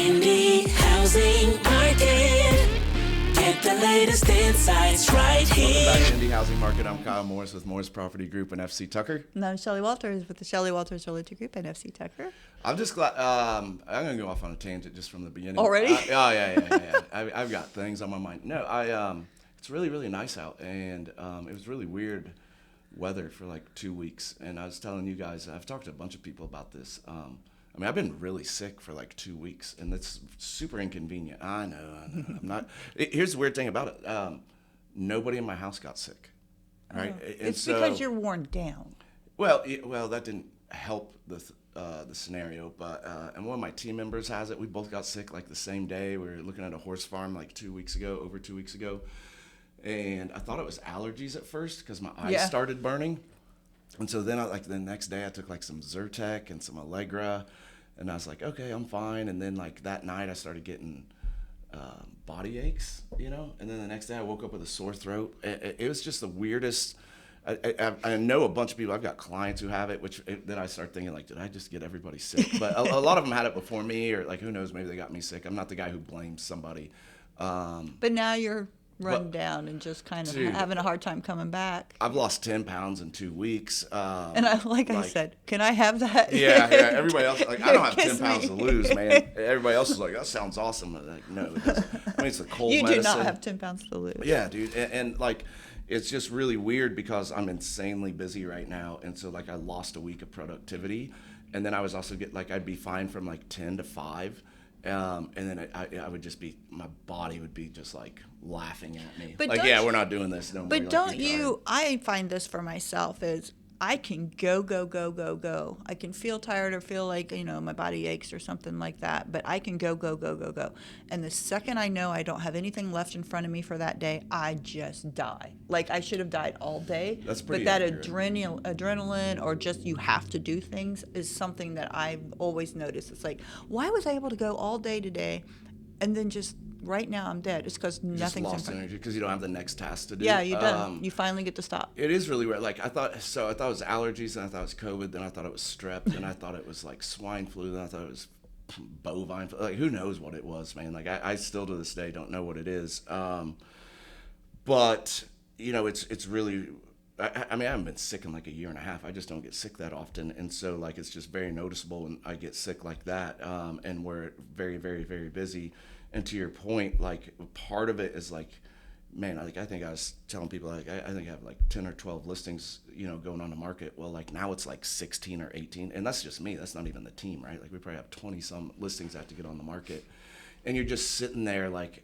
Indie housing market. Get the latest insights right here. Welcome back to Indie Housing Market. I'm Kyle Morris with Morris Property Group and FC Tucker. And I'm Shelly Walters with the Shelly Walters Realtor Group and FC Tucker. I'm just glad. I'm going to go off on a tangent just from the beginning. Already? Yeah. I've got things on my mind. No, it's really, really nice out, and it was really weird weather for like 2 weeks. And I was telling you guys, I've talked to a bunch of people about this. I've been really sick for like 2 weeks, and it's super inconvenient. I know. I'm not. Here's the weird thing about it. Nobody in my house got sick, right? Oh, And it's because you're worn down. Well, that didn't help the scenario, but and one of my team members has it. We both got sick like the same day. We were looking at a horse farm like over 2 weeks ago, and I thought it was allergies at first because my eyes started burning, and so then the next day I took like some Zyrtec and some Allegra, and I was like, okay, I'm fine. And then like that night I started getting body aches, and then the next day I woke up with a sore throat. It was just the weirdest. I know a bunch of people. I've got clients who have it, then I start thinking like, did I just get everybody sick? But a lot of them had it before me, or like who knows, maybe they got me sick. I'm not the guy who blames somebody. But now you're run down and just kind of having a hard time coming back. I've lost 10 pounds in 2 weeks. And I said, can I have that? Yeah. Everybody else, like, I don't have 10 pounds to lose, man. Everybody else is like, that sounds awesome. I'm like, no, it doesn't. It's the cold medicine. You do not have 10 pounds to lose. Yeah, dude. And like, it's just really weird because I'm insanely busy right now. And so like I lost a week of productivity. And then I was also I'd be fine from like 10 to 5. And then I would just be, my body would be just like laughing at me. But we're not doing this no more. But don't you, I find this for myself is I can go. I can feel tired or feel like, my body aches or something like that, but I can go. And the second I know I don't have anything left in front of me for that day, I just die. Like I should have died all day. That's pretty But that accurate. adrenaline or just you have to do things is something that I've always noticed. It's like, why was I able to go all day today and then just right now I'm dead? It's because nothing's in lost front. energy because you don't have the next task to do. Yeah, you're done. You finally get to stop. It is really weird. Like I thought it was allergies, and I thought it was COVID, then I thought it was strep, then I thought it was like swine flu, then I thought it was bovine flu. Like who knows what it was, man? Like I still to this day don't know what it is. But it's really. I haven't been sick in like a year and a half. I just don't get sick that often, and so like it's just very noticeable when I get sick like that. And we're very, very, very busy. And to your point, like part of it is like, man, I think I was telling people like I think I have like 10 or 12 listings, going on the market. Well, like now it's like 16 or 18, and that's just me. That's not even the team, right? Like we probably have 20 some listings that have to get on the market, and you're just sitting there like,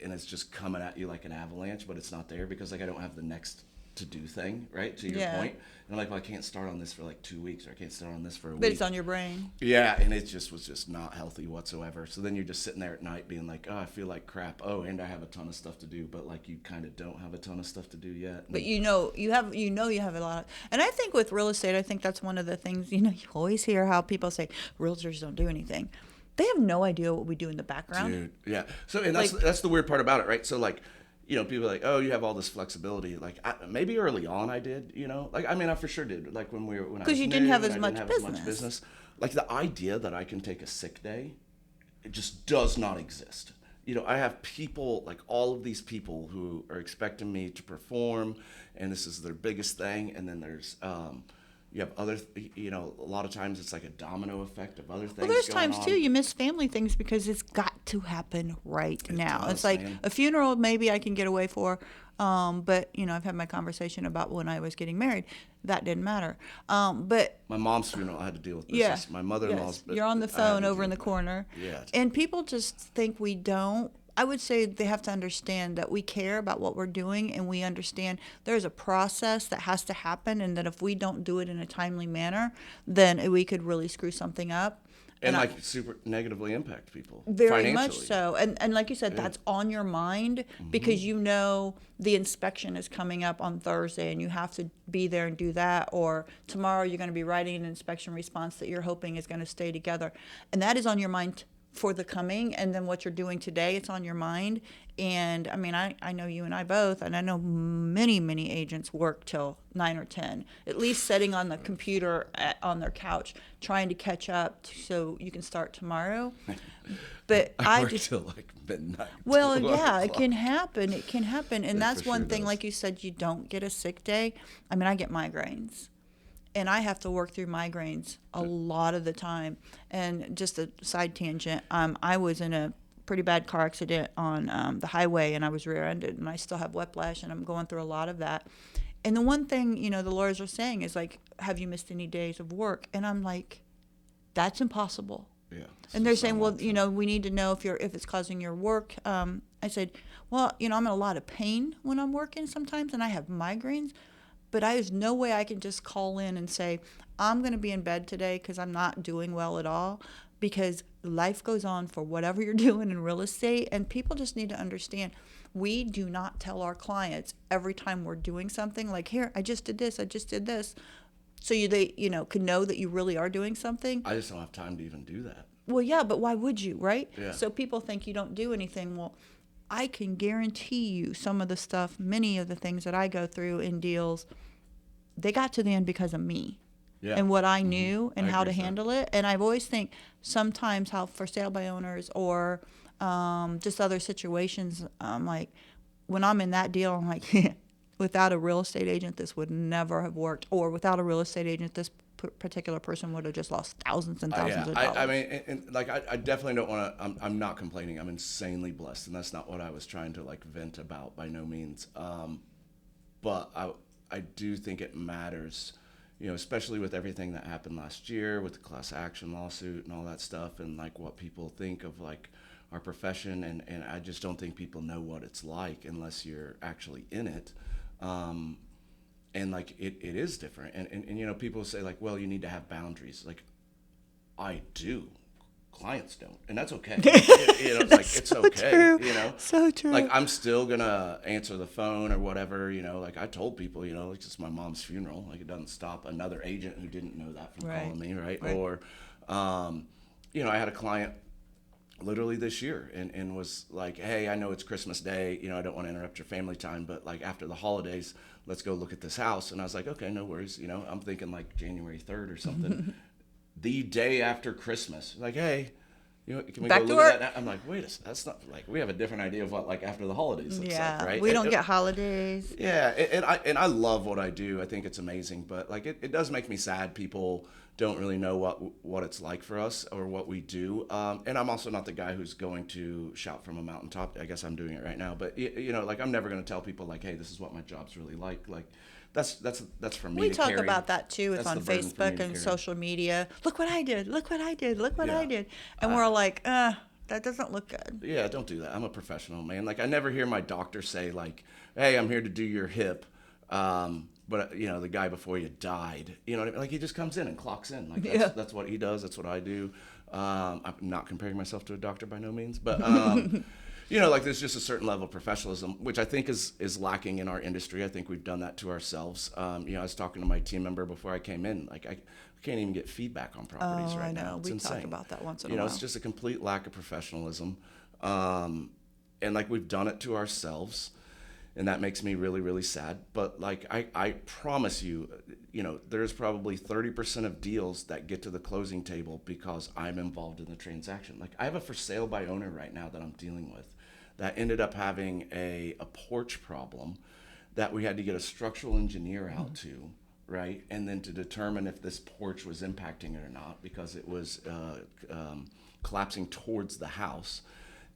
and it's just coming at you like an avalanche, but it's not there because like I don't have the next to do thing, right? To your point. And I'm like, well, I can't start on this for like 2 weeks, or I can't start on this for a week. But it's on your brain. Yeah, and it just was just not healthy whatsoever. So then you're just sitting there at night being like, oh, I feel like crap. Oh, and I have a ton of stuff to do, but like you kind of don't have a ton of stuff to do yet. But you have a lot of, and I think with real estate, I think that's one of the things, you always hear how people say realtors don't do anything. They have no idea what we do in the background. Dude, yeah. So, and that's the weird part about it, right? So like, people are like, oh, you have all this flexibility. Like maybe early on I did, I for sure did. Like when I was because you didn't have as much business. Like the idea that I can take a sick day, it just does not exist. I have people, like all of these people who are expecting me to perform, and this is their biggest thing. And then there's, you have other, a lot of times it's like a domino effect of other things. Well, there's going times on. too you miss family things because it's got to happen right now. Does, it's like man. a funeral maybe I can get away for, but I've had my conversation about when I was getting married. That didn't matter. But my mom's funeral, I had to deal with this. Yeah, My mother-in-law's. Yes. You're on the phone over in the corner. Yeah. And people just think we don't. I would say they have to understand that we care about what we're doing, and we understand there's a process that has to happen, and that if we don't do it in a timely manner, then we could really screw something up. And super negatively impact people. Very much so. And like you said, that's on your mind because the inspection is coming up on Thursday and you have to be there and do that. Or tomorrow you're going to be writing an inspection response that you're hoping is going to stay together. And that is on your mind for the coming, and then what you're doing today, it's on your mind. And I mean, I know you and I both, and I know many agents work till 9 or 10, at least sitting on the computer on their couch trying to catch up so you can start tomorrow. But I I work just till like midnight. well, 1 yeah, it o'clock. can happen. It can happen. And It that's for one sure thing, does. like you said, you don't get a sick day. I mean, I get migraines. And I have to work through migraines a lot of the time. And just a side tangent, I was in a pretty bad car accident on the highway, and I was rear-ended, and I still have whiplash, and I'm going through a lot of that. And the one thing, the lawyers are saying is like, have you missed any days of work? And I'm like, that's impossible. Yeah. And they're saying, well, we need to know if it's causing your work. I said, well, I'm in a lot of pain when I'm working sometimes, and I have migraines, but there's no way I can just call in and say, I'm going to be in bed today because I'm not doing well at all, because life goes on for whatever you're doing in real estate, and people just need to understand. We do not tell our clients every time we're doing something like, here, I just did this, so they can know that you really are doing something. I just don't have time to even do that. Well, yeah, but why would you, right? Yeah. So people think you don't do anything. Well, I can guarantee you some of the stuff, many of the things that I go through in deals, they got to the end because of me. Yeah. And what I knew and I how to agree with that. handle it. And I've always think sometimes how for sale by owners or just other situations, like when I'm in that deal, I'm like, without a real estate agent, this would never have worked. Or without a real estate agent, this particular person would have just lost thousands and thousands of dollars. I mean, I definitely don't want to. I'm not complaining. I'm insanely blessed, and that's not what I was trying to like vent about by no means. But I do think it matters, especially with everything that happened last year with the class action lawsuit and all that stuff, and like what people think of like our profession, and I just don't think people know what it's like unless you're actually in it. And like it is different, and people say like, well, you need to have boundaries. Like, I do, clients don't, and that's okay. It's like it's so okay. True. So true. Like I'm still gonna answer the phone or whatever. Like I told people, like it's my mom's funeral. Like it doesn't stop another agent who didn't know that from Right. calling me, right? Right. Or, I had a client literally this year and was like, hey, I know it's Christmas Day, I don't want to interrupt your family time, but like after the holidays, let's go look at this house. And I was like, okay, no worries. I'm thinking like January 3rd or something. The day after Christmas, like, hey, can we Back go to look work? at that? I'm like, wait a second, that's not like, we have a different idea of what like after the holidays looks yeah, like, right? we don't get holidays. Yeah, and I love what I do. I think it's amazing, but like it does make me sad. People don't really know what it's like for us or what we do. And I'm also not the guy who's going to shout from a mountaintop. I guess I'm doing it right now, but like I'm never going to tell people like, hey, this is what my job's really like. Like that's for me. We to talk carry. about that too. It's That's on the burden for me Facebook to and carry. social media. Look what I did. Look what I did. Look what I Yeah. did. And we're like, that doesn't look good. Yeah, don't do that. I'm a professional, man. Like I never hear my doctor say like, hey, I'm here to do your hip. But the guy before you died, what I mean? Like he just comes in and clocks in. Like that's what he does. That's what I do. I'm not comparing myself to a doctor by no means, but like there's just a certain level of professionalism, which I think is lacking in our industry. I think we've done that to ourselves. I was talking to my team member before I came in. Like I can't even get feedback on properties right I know. now. It's We insane. talk about that once in a while. It's just a complete lack of professionalism. And like we've done it to ourselves. And that makes me really, really sad. But like I promise you, there's probably 30% of deals that get to the closing table because I'm involved in the transaction. Like I have a for sale by owner right now that I'm dealing with that ended up having a porch problem that we had to get a structural engineer out to, right? And then to determine if this porch was impacting it or not because it was collapsing towards the house.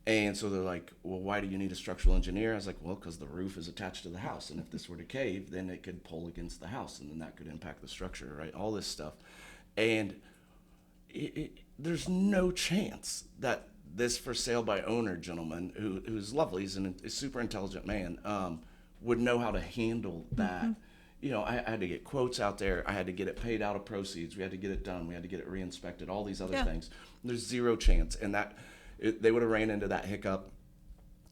And so they're like, well, why do you need a structural engineer? I was like, well, because the roof is attached to the house. And if this were to cave, then it could pull against the house. And then that could impact the structure, right? All this stuff. And there's no chance that this for sale by owner gentleman, who's lovely, he's a super intelligent man, would know how to handle that. Mm-hmm. I had to get quotes out there. I had to get it paid out of proceeds. We had to get it done. We had to get it re-inspected, all these other things. There's zero chance. And they would have ran into that hiccup.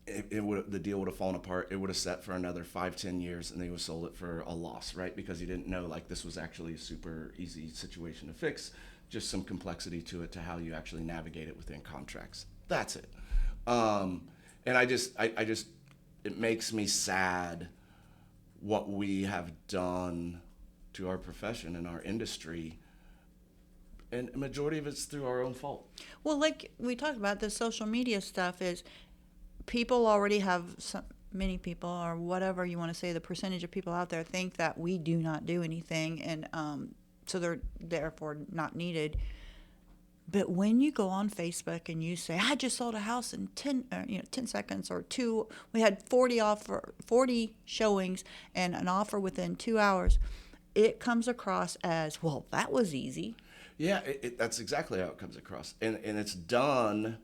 The deal would have fallen apart. It would have set for another 5-10 years, and they would have sold it for a loss, right? Because you didn't know like this was actually a super easy situation to fix. just some complexity to it, to how you actually navigate it within contracts. That's it. And I just, it makes me sad what we have done to our profession and our industry. And a majority of it's through our own fault. Well, like we talked about, the social media stuff is people already have many people, or whatever you want to say, the percentage of people out there think that we do not do anything, and so they're therefore not needed. But when you go on Facebook and you say, I just sold a house in 10 seconds, or we had 40 showings and an offer within 2 hours, it comes across as, well, that was easy. Yeah, that's exactly how it comes across. And it's done,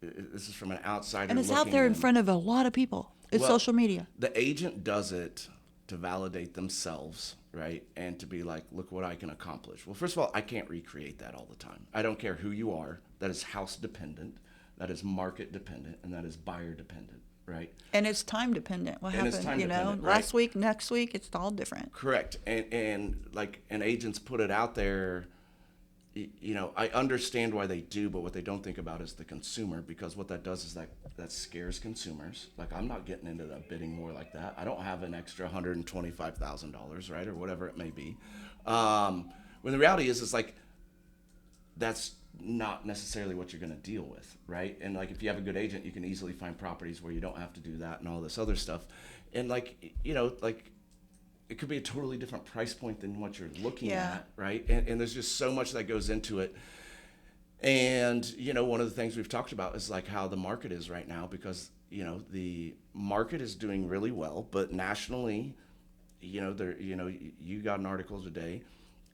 this is from an outsider. And it's out there in front of a lot of people. It's social media. The agent does it to validate themselves, right? And to be like, look what I can accomplish. Well, first of all, I can't recreate that all the time. I don't care who you are. That is house dependent, that is market dependent, and that is buyer dependent, right? And it's time dependent. What happened, last week, next week, it's all different. Correct. And agents put it out there. I understand why they do, but what they don't think about is the consumer, because what that does is that scares consumers. Like, I'm not getting into that bidding war like that. I don't have an extra $125,000, right, or whatever it may be. When the reality is like, that's not necessarily what you're going to deal with, right? And like, if you have a good agent, you can easily find properties where you don't have to do that and all this other stuff. And it could be a totally different price point than what you're looking at, right? And there's just so much that goes into it. And, one of the things we've talked about is like how the market is right now, because, the market is doing really well, but nationally, you got an article today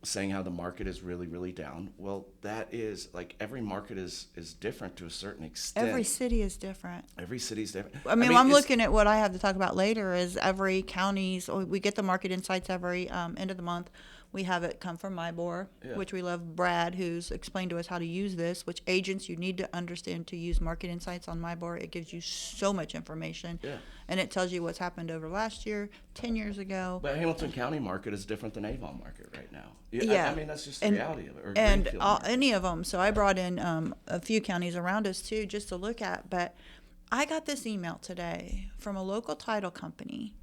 saying how the market is really, really down. Well, that is like, every market is different to a certain extent. Every city is different. Every city's different. I mean, I'm looking at what I have to talk about later is every county's, we get the market insights every end of the month. We have it come from MyBor, which we love Brad, who's explained to us how to use this, which agents, you need to understand to use market insights on MyBor. It gives you so much information. Yeah. And it tells you what's happened over last year, 10 years ago. But Hamilton County market is different than Avon market right now. I mean, that's just the reality of it. And any of them. So I brought in a few counties around us, too, just to look at. But I got this email today from a local title company,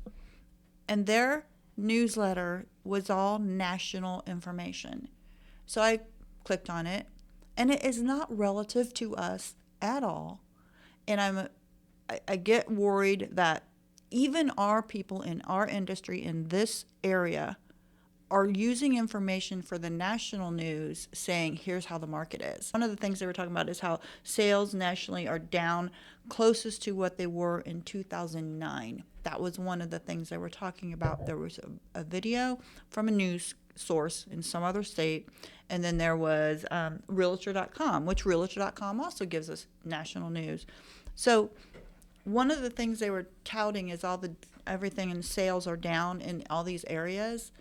and their newsletter was all national information. So I clicked on it, and it is not relative to us at all. And I get worried that even our people in our industry in this area are using information for the national news, saying, here's how the market is. One of the things they were talking about is how sales nationally are down closest to what they were in 2009. That was one of the things they were talking about. There was a video from a news source in some other state, and then there was Realtor.com, which Realtor.com also gives us national news. So one of the things they were touting is everything in sales are down in all these areas.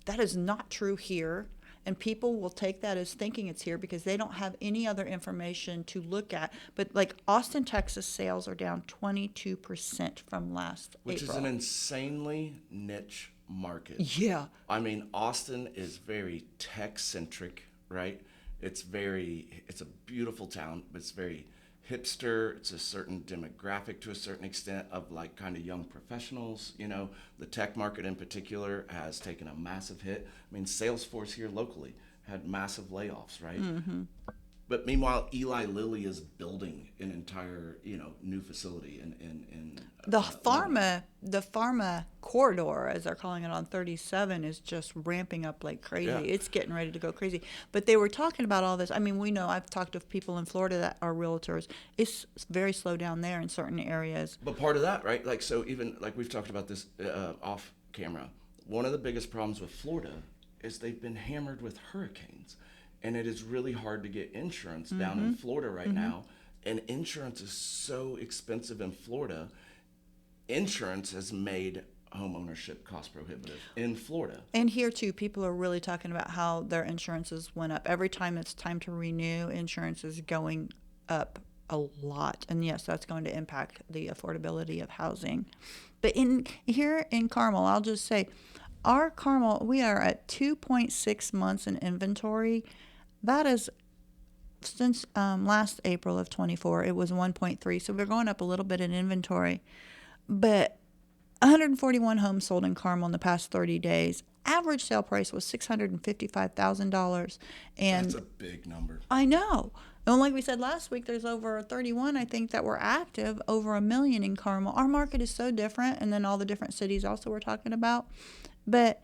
That is not true here, and people will take that as thinking it's here because they don't have any other information to look at. But like Austin, Texas, sales are down 22% from last April. Which is an insanely niche market. Yeah. I mean, Austin is very tech-centric, right? It's a beautiful town, but it's very hipster. It's a certain demographic to a certain extent of like kind of young professionals. The tech market in particular has taken a massive hit. I mean, Salesforce here locally had massive layoffs, right? Mm-hmm. But meanwhile, Eli Lilly is building an entire, new facility in the pharma corridor, as they're calling it on 37, is just ramping up like crazy. Yeah. It's getting ready to go crazy. But they were talking about all this. I mean, we know, I've talked to people in Florida that are realtors. It's very slow down there in certain areas. But part of that, right? Like, so even like we've talked about this off camera. One of the biggest problems with Florida is they've been hammered with hurricanes. And it is really hard to get insurance down in Florida right now. And insurance is so expensive in Florida. Insurance has made home ownership cost prohibitive in Florida. And here, too, people are really talking about how their insurances went up. Every time it's time to renew, insurance is going up a lot. And, yes, that's going to impact the affordability of housing. But here in Carmel, I'll just say, our Carmel, we are at 2.6 months in inventory. that is since last April of 24, it was 1.3. So we're going up a little bit in inventory. But 141 homes sold in Carmel in the past 30 days. Average sale price was $655,000. And That's a big number. I know. And like we said last week, there's over 31, I think, that were active, over 1 million in Carmel. Our market is so different, and then all the different cities also we're talking about. But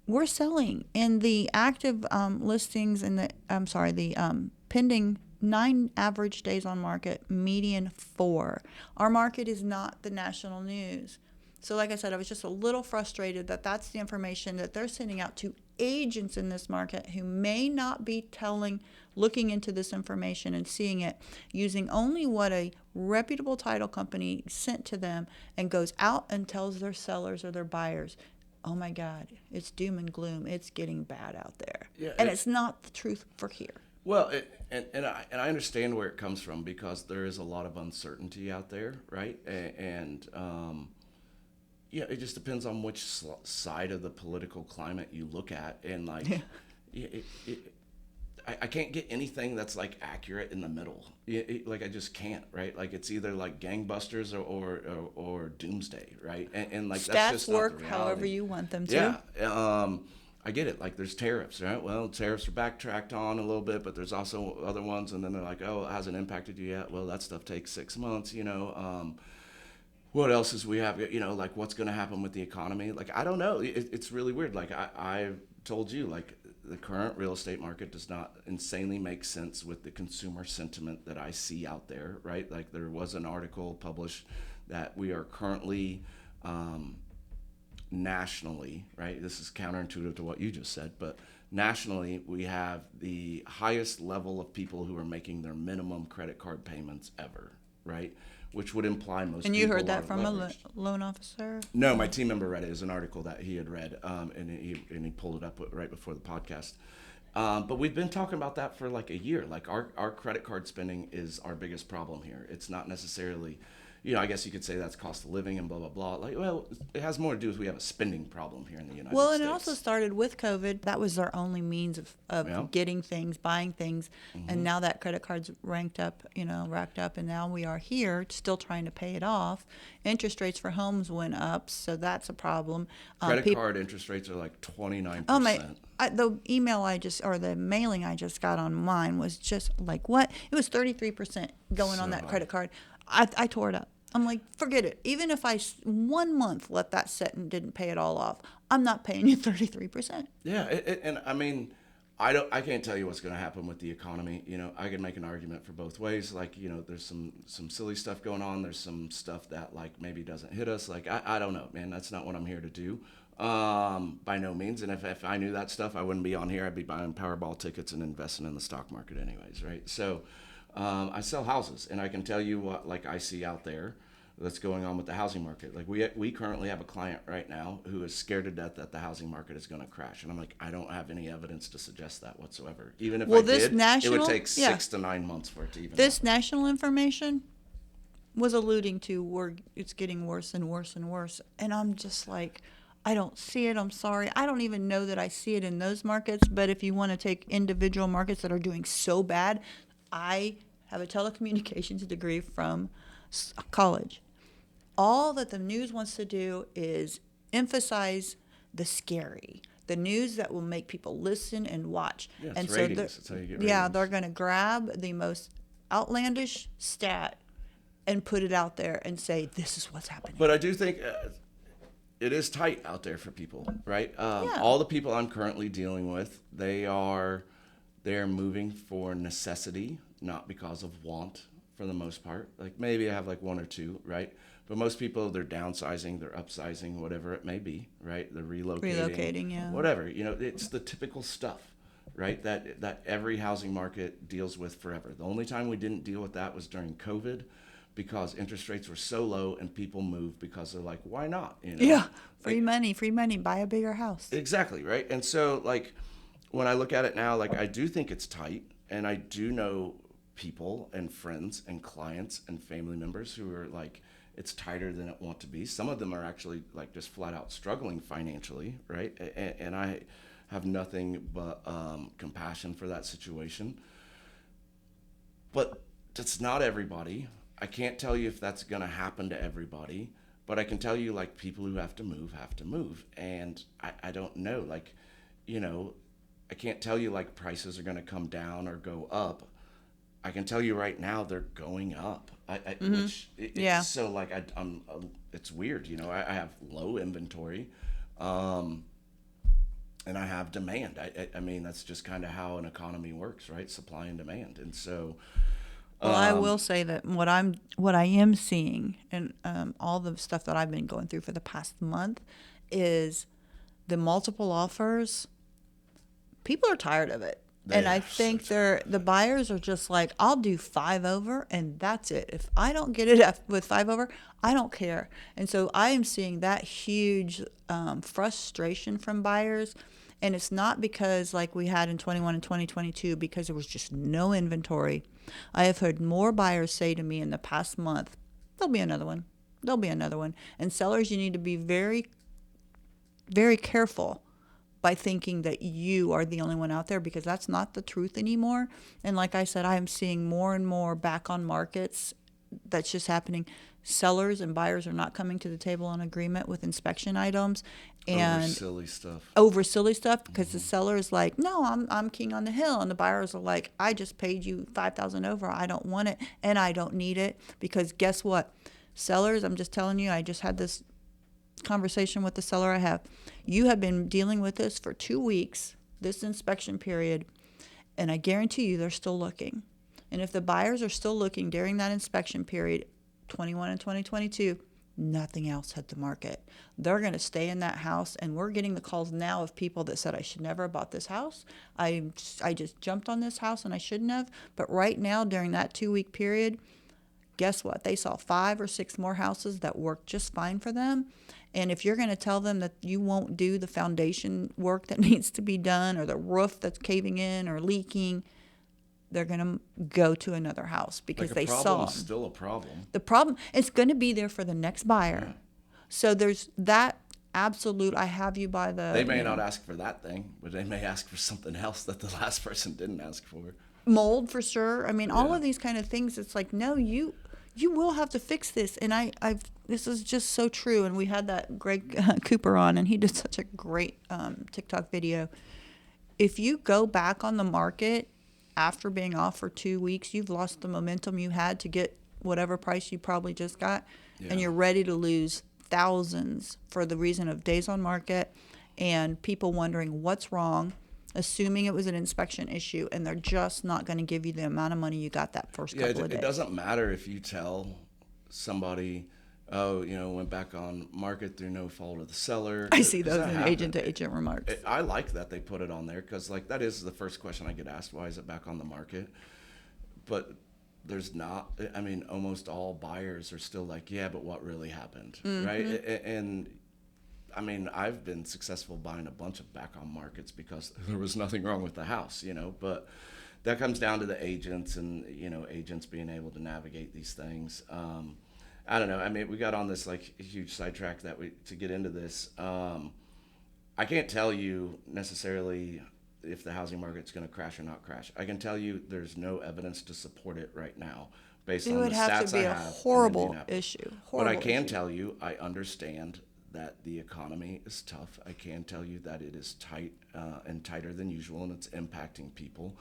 we're selling in the active listings and the pending 9 average days on market, median 4. Our market is not the national news. So like I said, I was just a little frustrated that that's the information that they're sending out to agents in this market who may not be looking into this information and seeing it, using only what a reputable title company sent to them, and goes out and tells their sellers or their buyers, oh my God, it's doom and gloom. It's getting bad out there. Yeah, and it's not the truth for here. Well, and I understand where it comes from, because there is a lot of uncertainty out there, right? And yeah, it just depends on which side of the political climate you look at, and like, I can't get anything that's like accurate in the middle. Like I just can't, right? Like it's either like gangbusters or doomsday, right? And like Stats that's just not work the however reality. you want them to. Yeah. I get it. Like there's tariffs, right? Well, tariffs are backtracked on a little bit, but there's also other ones, and then they're like, oh, it hasn't impacted you yet. Well, that stuff takes 6 months, you know. What else is we have, you know, like what's going to happen with the economy? Like, I don't know. It's really weird. Like I told you, like the current real estate market does not insanely make sense with the consumer sentiment that I see out there, right? Like there was an article published that we are currently nationally, right? This is counterintuitive to what you just said, but nationally we have the highest level of people who are making their minimum credit card payments ever, right? Which would imply most. And you people heard that are from leveraged. a loan officer? No, my team member read it. It was an article that he had read, and he pulled it up right before the podcast. But we've been talking about that for like a year. Like our credit card spending is our biggest problem here. It's not necessarily, you know, I guess you could say that's cost of living and blah, blah, blah. Like, well, it has more to do with we have a spending problem here in the United States. Well, and it also started with COVID. That was their only means of getting things, buying things. Mm-hmm. And now that credit card's racked up, and now we are here still trying to pay it off. Interest rates for homes went up, so that's a problem. Credit card interest rates are like 29%. Oh, the the mailing I just got on mine was just like, what? It was 33% going on that credit card. I tore it up. I'm like, forget it. Even if I 1 month let that sit and didn't pay it all off, I'm not paying you 33%. Yeah, and I mean, I can't tell you what's going to happen with the economy. You know, I can make an argument for both ways. Like, you know, there's some silly stuff going on. There's some stuff that like maybe doesn't hit us. Like, I don't know, man. That's not what I'm here to do. By no means. And if I knew that stuff, I wouldn't be on here. I'd be buying Powerball tickets and investing in the stock market anyways, right? So I sell houses, and I can tell you what like I see out there that's going on with the housing market. Like we currently have a client right now who is scared to death that the housing market is going to crash, and I'm like, I don't have any evidence to suggest that whatsoever. Even if I did, it would take 6 to 9 months for it to even. This national information was alluding to where it's getting worse and worse and worse, and I'm just like, I don't see it. I'm sorry. I don't even know that I see it in those markets. But if you want to take individual markets that are doing so bad, I have a telecommunications degree from college. All that the news wants to do is emphasize the scary, the news that will make people listen and watch. Yeah, and so ratings. That's how you get ratings. Yeah, they're going to grab the most outlandish stat and put it out there and say, this is what's happening. But I do think it is tight out there for people, right? All the people I'm currently dealing with, they're moving for necessity, not because of want for the most part. Like maybe I have like 1 or 2, right? But most people, they're downsizing, they're upsizing, whatever it may be, right? They're relocating, yeah. Whatever. You know, it's the typical stuff, right? That every housing market deals with forever. The only time we didn't deal with that was during COVID, because interest rates were so low and people moved because they're like, why not? You know? Yeah, free money, buy a bigger house. Exactly, right? And so, like, when I look at it now, like, I do think it's tight, and I do know people and friends and clients and family members who are like, it's tighter than it want to be. Some of them are actually like just flat out struggling financially, right? And have nothing but compassion for that situation. But that's not everybody. I can't tell you if that's going to happen to everybody, but I can tell you, like, people who have to move. And I don't know, like, you know, I can't tell you, like, prices are going to come down or go up. I can tell you right now they're going up. Yeah. So, like, I'm it's weird, you know. I have low inventory, and I have demand. I mean, that's just kind of how an economy works, right? Supply and demand. And so, Well, I will say that what I am seeing, and all the stuff that I've been going through for the past month, is the multiple offers. People are tired of it. And I think the buyers are just like, I'll do 5 over and that's it. If I don't get it with 5 over, I don't care. And so I am seeing that huge frustration from buyers. And it's not because like we had in 21 and 2022, because there was just no inventory. I have heard more buyers say to me in the past month, there'll be another one. There'll be another one. And sellers, you need to be very, very careful by thinking that you are the only one out there, because that's not the truth anymore. And like I said, I'm seeing more and more back on markets. That's just happening. Sellers and buyers are not coming to the table on agreement with inspection items and over silly stuff because the seller is like, no, I'm king on the hill, and the buyers are like, I just paid you $5,000 over, I don't want it and I don't need it. Because guess what, sellers, I'm just telling you, I just had this conversation with the seller. You have been dealing with this for 2 weeks, this inspection period, and I guarantee you they're still looking. And if the buyers are still looking during that inspection period, 21 and 2022, nothing else hit the market. They're going to stay in that house, and we're getting the calls now of people that said, I should never have bought this house. I just jumped on this house and I shouldn't have. But right now, during that 2-week period, guess what? They saw 5 or 6 more houses that worked just fine for them. And if you're going to tell them that you won't do the foundation work that needs to be done, or the roof that's caving in or leaking, they're going to go to another house because they saw them. The problem's still a problem. The problem, it's going to be there for the next buyer. Yeah. So there's that absolute, I have you by the... They may not ask for that thing, but they may ask for something else that the last person didn't ask for. Mold, for sure. I mean, all of these kind of things, it's like, no, you will have to fix this. And this is just so true. And we had that Greg Cooper on, and he did such a great TikTok video. If you go back on the market after being off for 2 weeks, you've lost the momentum you had to get whatever price you probably just got, and you're ready to lose thousands for the reason of days on market and people wondering what's wrong, assuming it was an inspection issue, and they're just not going to give you the amount of money you got that first couple of days. It doesn't matter if you tell somebody, went back on market through no fault of the seller. I see those in agent-to-agent remarks. I like that they put it on there because, like, that is the first question I get asked, why is it back on the market? But there's not, I mean, almost all buyers are still like, yeah, but what really happened, right? And I mean, I've been successful buying a bunch of back on markets because there was nothing wrong with the house, but that comes down to the agents and, agents being able to navigate these things. I don't know. I mean, we got on this like huge sidetrack to get into this. I can't tell you necessarily if the housing market's going to crash or not crash. I can tell you there's no evidence to support it right now based on the stats I have. It would have to be a horrible issue. But I can tell you, I understand that the economy is tough. I can tell you that it is tight and tighter than usual, and it's impacting people.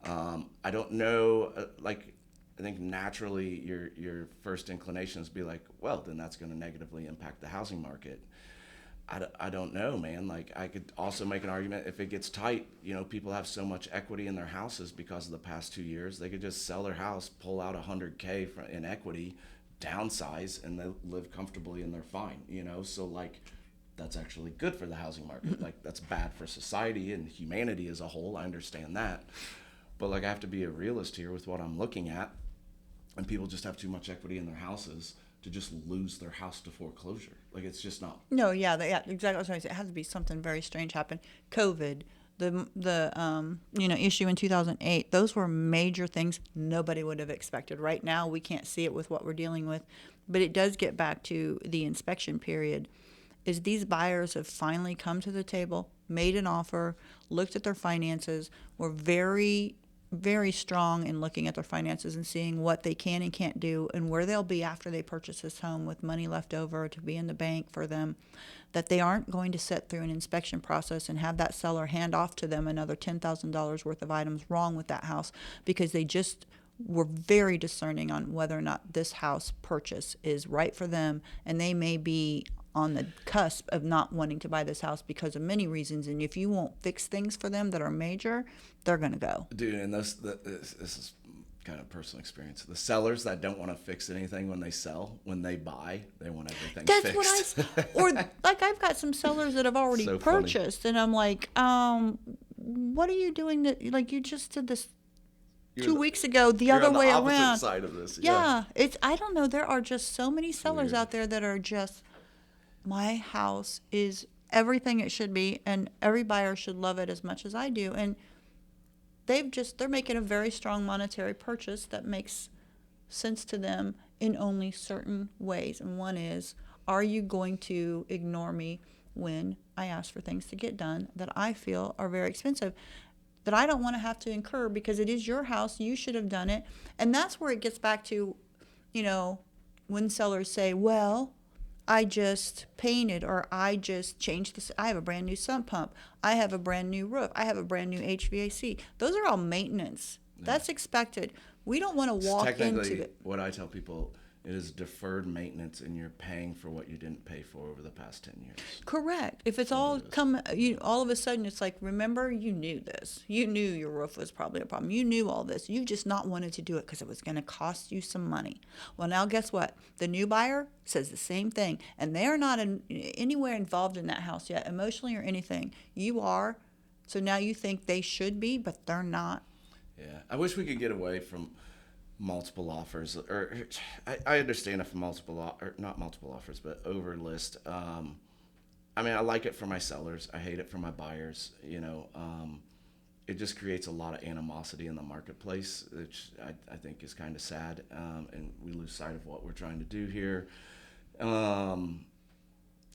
I don't know, I think naturally your first inclination is to be like, well, then that's going to negatively impact the housing market. I don't know, man. Like, I could also make an argument if it gets tight, people have so much equity in their houses because of the past 2 years, they could just sell their house, pull out $100K in equity, downsize, and they live comfortably and they're fine, So, like, that's actually good for the housing market. Like, that's bad for society and humanity as a whole. I understand that. But, like, I have to be a realist here with what I'm looking at. And people just have too much equity in their houses to just lose their house to foreclosure. Like, it's just not. No, exactly what I was saying. It has to be something very strange happen. COVID, the issue in 2008, those were major things nobody would have expected. Right now, we can't see it with what we're dealing with. But it does get back to the inspection period, is these buyers have finally come to the table, made an offer, looked at their finances, were very, very strong in looking at their finances and seeing what they can and can't do and where they'll be after they purchase this home with money left over to be in the bank for them, that they aren't going to sit through an inspection process and have that seller hand off to them another $10,000 worth of items wrong with that house because they just were very discerning on whether or not this house purchase is right for them, and they may be on the cusp of not wanting to buy this house because of many reasons. And if you won't fix things for them that are major, they're going to go. Dude, and this is kind of personal experience. The sellers that don't want to fix anything when they sell, when they buy, they want everything fixed. Or like I've got some sellers that have already So purchased, and I'm like, what are you doing? That like you just did this. You're 2 weeks ago, the you're other on the way opposite around. side of this. Yeah, it's I don't know. There are just so many sellers weird. out there that are just, my house is everything it should be, and every buyer should love it as much as I do. And they're making a very strong monetary purchase that makes sense to them in only certain ways. And one is, are you going to ignore me when I ask for things to get done that I feel are very expensive, that I don't want to have to incur because it is your house, you should have done it. And that's where it gets back to, when sellers say, well, I just painted, or I just changed this. I have a brand new sump pump. I have a brand new roof. I have a brand new HVAC. Those are all maintenance. Yeah. That's expected. We don't want to walk into it. What I tell people, it is deferred maintenance, and you're paying for what you didn't pay for over the past 10 years. Correct. If it's all all of a sudden it's like, remember, you knew this. You knew your roof was probably a problem. You knew all this. You just not wanted to do it because it was going to cost you some money. Well, now guess what? The new buyer says the same thing, and they are not anywhere involved in that house yet, emotionally or anything. You are. So now you think they should be, but they're not. Yeah. I wish we could get away from multiple offers, or I understand if not multiple offers, but over list. I mean, I like it for my sellers. I hate it for my buyers. It just creates a lot of animosity in the marketplace, which I think is kind of sad, and we lose sight of what we're trying to do here.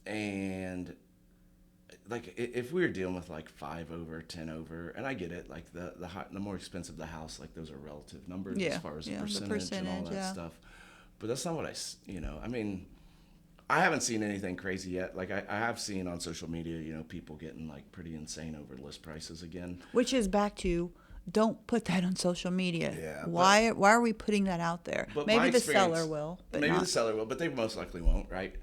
And like, if we were dealing with like 5 over, 10 over, and I get it, like the more expensive the house, like those are relative numbers as far as the percentage and all that stuff. But that's not what I mean, I haven't seen anything crazy yet. Like I have seen on social media, people getting like pretty insane over list prices again. Which is back to, don't put that on social media. Yeah. Why are we putting that out there? Maybe the seller will, but maybe the seller will, but they most likely won't, right?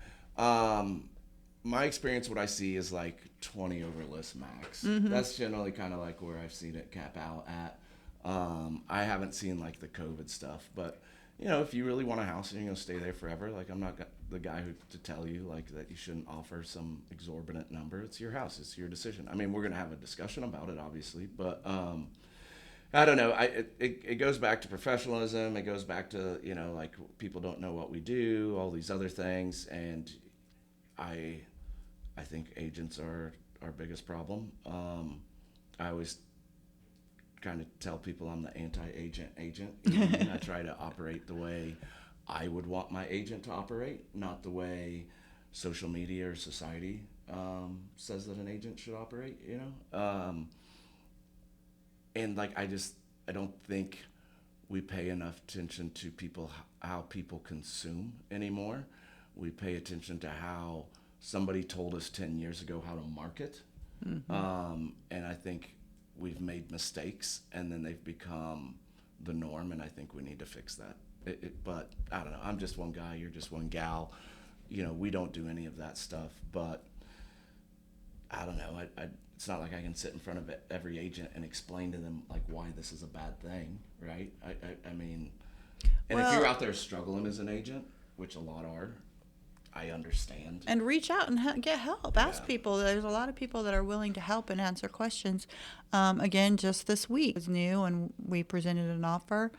My experience, what I see is like 20 over list max. Mm-hmm. That's generally kind of like where I've seen it cap out at. I haven't seen like the COVID stuff, but if you really want a house and you're gonna stay there forever, like I'm not the guy to tell you like that you shouldn't offer some exorbitant number. It's your house, it's your decision. I mean, we're gonna have a discussion about it, obviously, but I don't know. It goes back to professionalism. It goes back to like people don't know what we do, all these other things, and I think agents are our biggest problem. I always kind of tell people I'm the anti-agent agent. I try to operate the way I would want my agent to operate, not the way social media or society says that an agent should operate, and like I don't think we pay enough attention to how people consume anymore. We pay attention to how somebody told us 10 years ago how to market. Mm-hmm. And I think we've made mistakes, and then they've become the norm, and I think we need to fix that. But I don't know. I'm just one guy. You're just one gal. We don't do any of that stuff. But I don't know. It's not like I can sit in front of every agent and explain to them like why this is a bad thing, right? I mean, and if you're out there struggling as an agent, which a lot are, I understand. And reach out and get help. Ask people. There's a lot of people that are willing to help and answer questions. Again, just this week it was new, and we presented an offer,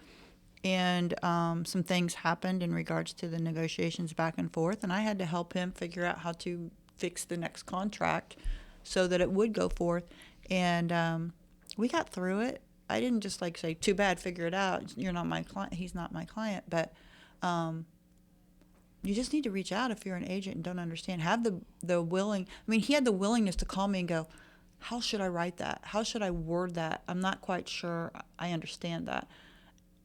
and some things happened in regards to the negotiations back and forth, and I had to help him figure out how to fix the next contract so that it would go forth. And we got through it. I didn't just like say, too bad, figure it out. You're not my client. He's not my client. But you just need to reach out if you're an agent and don't understand. Have the willing. I mean, he had the willingness to call me and go, how should I write that? How should I word that? I'm not quite sure I understand that.